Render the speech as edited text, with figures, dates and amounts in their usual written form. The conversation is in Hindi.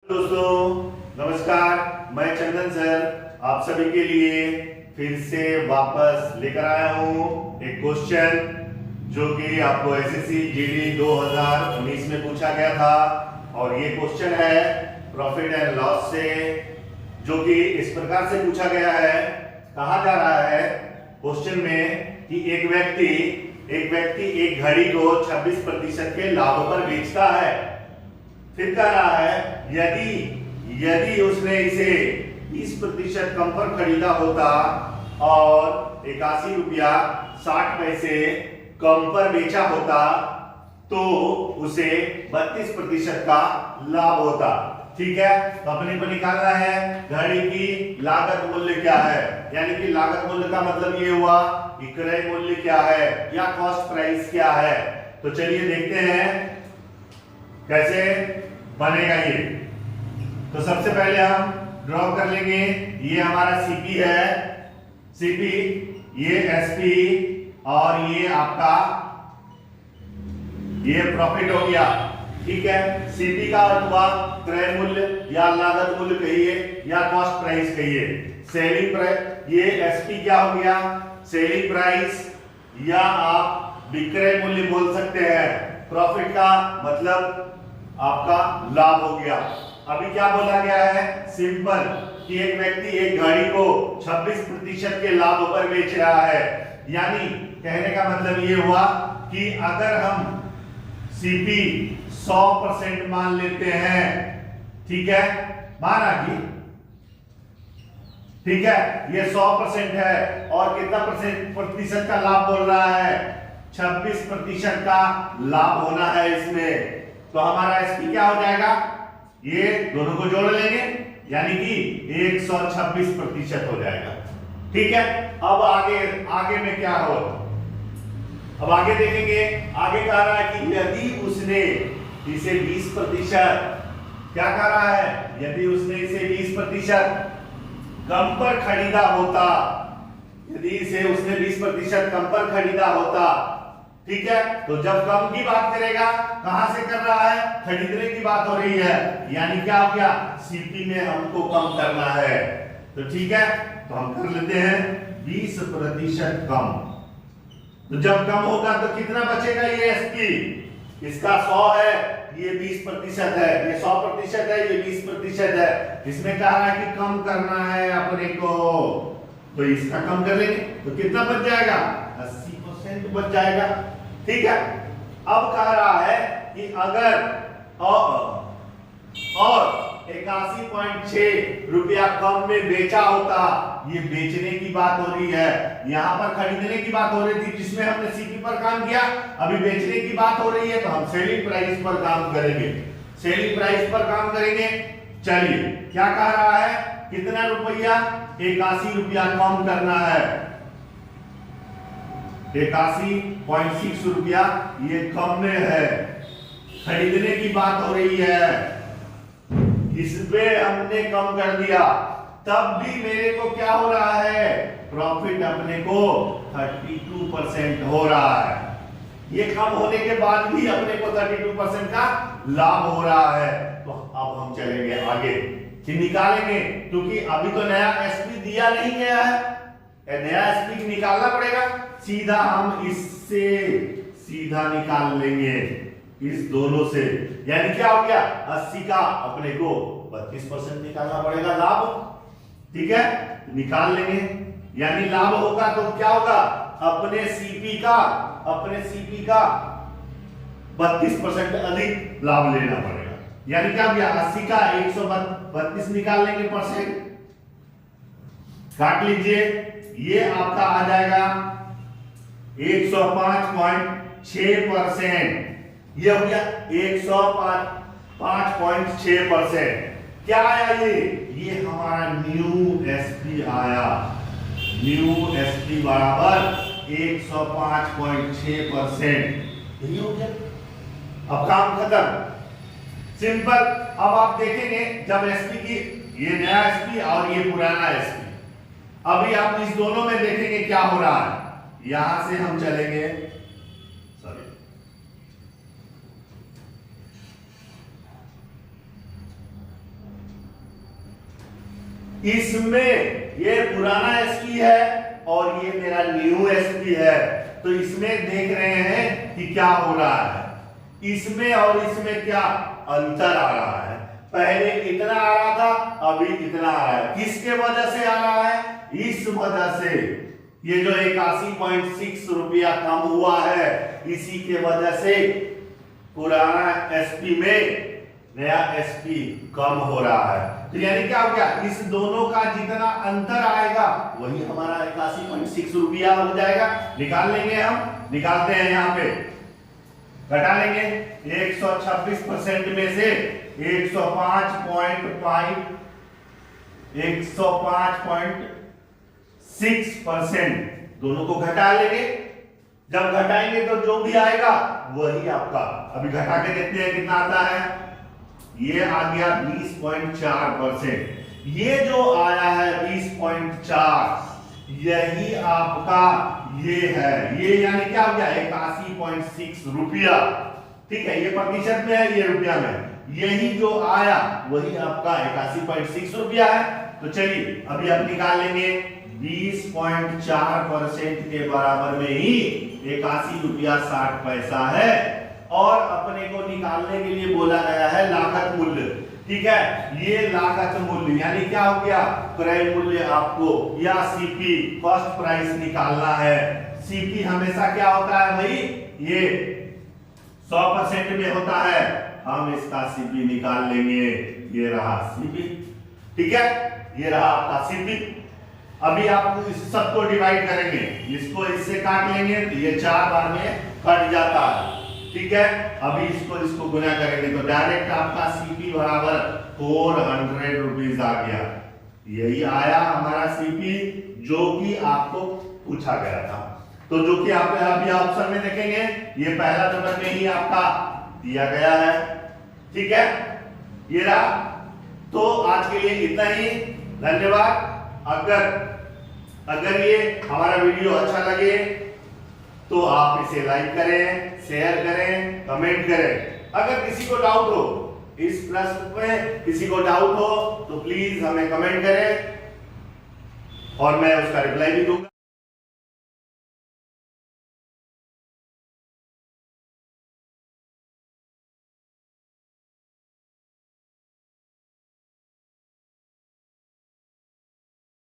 दोस्तों नमस्कार, मैं चंदन सर आप सभी के लिए फिर से वापस लेकर आया हूँ एक क्वेश्चन जो कि आपको एसएससी जीडी 2019 में पूछा गया था। और ये क्वेश्चन है प्रॉफिट एंड लॉस से, जो कि इस प्रकार से पूछा गया है। कहा जा रहा है क्वेश्चन में कि एक व्यक्ति एक घड़ी को 26% के लाभ पर बेचता है। फिर कह रहा है यदि उसने इसे 20% कम पर खरीदा होता और 81 रुपया 60 पैसे कम पर बेचा होता तो उसे 32% का लाभ होता। ठीक है, तो अपने को निकालना है घड़ी की लागत मूल्य क्या है, यानी कि लागत मूल्य का मतलब ये हुआ कि क्रय मूल्य क्या है या कॉस्ट प्राइस क्या है। तो चलिए देखते हैं कैसे बनेगा ये। तो सबसे पहले हम ड्रॉ कर लेंगे, ये हमारा सीपी है, सीपी, ये एसपी और ये आपका ये प्रॉफिट हो गया। ठीक है, सीपी का अर्थ हुआ क्रय मूल्य या लागत मूल्य कहिए या कॉस्ट प्राइस कहिए। सेलिंग प्राइस, ये एसपी क्या हो गया, सेलिंग प्राइस या आप विक्रय मूल्य बोल सकते हैं। प्रॉफिट का मतलब आपका लाभ हो गया। अभी क्या बोला गया है, सिंपल, कि एक व्यक्ति एक घड़ी को 26% के लाभ पर बेच रहा है। यानी कहने का मतलब ये हुआ कि अगर हम सीपी 100% मान लेते हैं, ठीक है, माना कि ठीक है ये 100% है और कितना प्रतिशत का लाभ बोल रहा है, 26% का लाभ होना है इसमें। तो हमारा एसपी क्या हो जाएगा, ये दोनों को जोड़ लेंगे यानी कि 126% हो जाएगा। ठीक है, अब आगे में क्या हो, अब आगे देखेंगे। आगे कह रहा है कि यदि उसने इसे 20%, क्या कह रहा है, यदि उसने इसे 20% कम पर खरीदा होता, यदि इसे उसने 20% कम पर खरीदा होता, ठीक है, तो जब कम की बात करेगा कहां से कर रहा है, खरीदने की बात हो रही है, यानी क्या हो गया, सीपी में हमको कम करना है। तो ठीक है, तो हम कर लेते हैं 20% कम। तो जब कम होगा तो कितना बचेगा, ये एसपी, इसका 100 है, ये 20% है, ये 100% है, ये 20% है। इसमें कह रहा है कि कम करना है अपने को, तो इसका कम कर लेंगे तो कितना बच जाएगा, 80% बच जाएगा। ठीक है, अब कह रहा है कि अगर और 81.6 रुपया कम में बेचा होता, ये बेचने की बात हो रही है, यहां पर खरीदने की बात हो रही थी जिसमें हमने सीपी पर काम किया, अभी बेचने की बात हो रही है तो हम सेलिंग प्राइस पर काम करेंगे, सेलिंग प्राइस पर काम करेंगे। चलिए क्या कह रहा है, कितना रुपया, 81 रुपया कम करना है, 81.6 रुपया ये कम में है, खरीदने की बात हो रही है, इसमें हमने कम कर दिया, तब भी मेरे को क्या हो रहा है, प्रॉफिट अपने को 32% हो रहा है। ये कम होने के बाद भी अपने को 32% का लाभ हो रहा है। तो अब हम चलेंगे आगे कि निकालेंगे, क्योंकि अभी तो नया एसपी दिया नहीं गया है, नया एसपी निकालना पड़ेगा। सीधा हम इससे सीधा निकाल लेंगे, इस दोनों से, यानी क्या हो गया, 80 का अपने को 32% निकालना पड़ेगा लाभ। ठीक है, निकाल लेंगे, यानी लाभ होगा तो क्या होगा, अपने सीपी का 32% अधिक लाभ लेना पड़ेगा। यानी क्या हो गया, 80 का 132 निकाल लेंगे परसेंट, काट लीजिए, ये आपका आ जाएगा 105.6%। ये हो गया 105.6%। क्या आया ये हमारा न्यू एसपी आया, न्यू एसपी बराबर 105.6%। यही हो गया, अब काम खत्म, सिंपल। अब आप देखेंगे जब एसपी की, ये नया एसपी और ये पुराना एसपी, अभी आप इस दोनों में देखेंगे क्या हो रहा है। यहां से हम चलेंगे, सॉरी, इसमें ये पुराना एसपी है और ये मेरा न्यू एसपी है, तो इसमें देख रहे हैं कि क्या हो रहा है, इसमें और इसमें क्या अंतर आ रहा है। पहले इतना आ रहा था, अभी इतना आ रहा है। किसके वजह से आ रहा है? इस वजह से ये जो 81.6 रुपया कम हुआ है, इसी के वजह से पुराना एसपी में नया एसपी कम हो रहा है। तो यानी क्या हो गया, इस दोनों का जितना अंतर आएगा वही हमारा 81.6 रुपया हो जाएगा। निकाल लेंगे, हम निकालते हैं, यहाँ पे घटा लेंगे। 126% में से 105.6% दोनों को घटा लेंगे। जब घटाएंगे तो जो भी आएगा वही आपका, अभी घटा के देखते हैं कितना आता है। ये आ गया 20.4%। ये जो आया है 20.4, यही आपका ये है। ये यानी क्या हो गया, 81.6 रुपया। ठीक है, ये प्रतिशत में है, ये रुपया में। यही जो आया वही आपका 81.6 रुपया है। तो चलिए अभी आप निकाल लेंगे। 20.4% के बराबर में ही 81 रुपया 60 पैसा है। और अपने को निकालने के लिए बोला गया है लागत मूल्य। ठीक है, ये लागत मूल्य यानी क्या हो गया, क्रय मूल्य आपको या सीपी कॉस्ट प्राइस निकालना है। सीपी हमेशा क्या होता है भाई, ये 100% में होता है। हम इसका सीपी निकाल लेंगे, ये रहा सीपी। ठीक है, ये रहा आपका सीपी। अभी आप इस सबको डिवाइड करेंगे, इसको इससे काट लेंगे तो ये 4 बार में कट जाता है। ठीक है, अभी इसको गुना करेंगे तो डायरेक्ट आपका सीपी बराबर 400 रुपीज आ गया। यही आया हमारा सीपी जो कि आपको पूछा गया था। तो जो कि आप अभी ऑप्शन में देखेंगे, ये पहला नंबर में ही आपका दिया गया है। ठीक है, ये रहा। तो आज के लिए इतना ही, धन्यवाद। अगर ये हमारा वीडियो अच्छा लगे तो आप इसे लाइक करें, शेयर करें, कमेंट करें। अगर किसी को डाउट हो, इस प्रश्न में किसी को डाउट हो तो प्लीज हमें कमेंट करें और मैं उसका रिप्लाई भी दूंगा।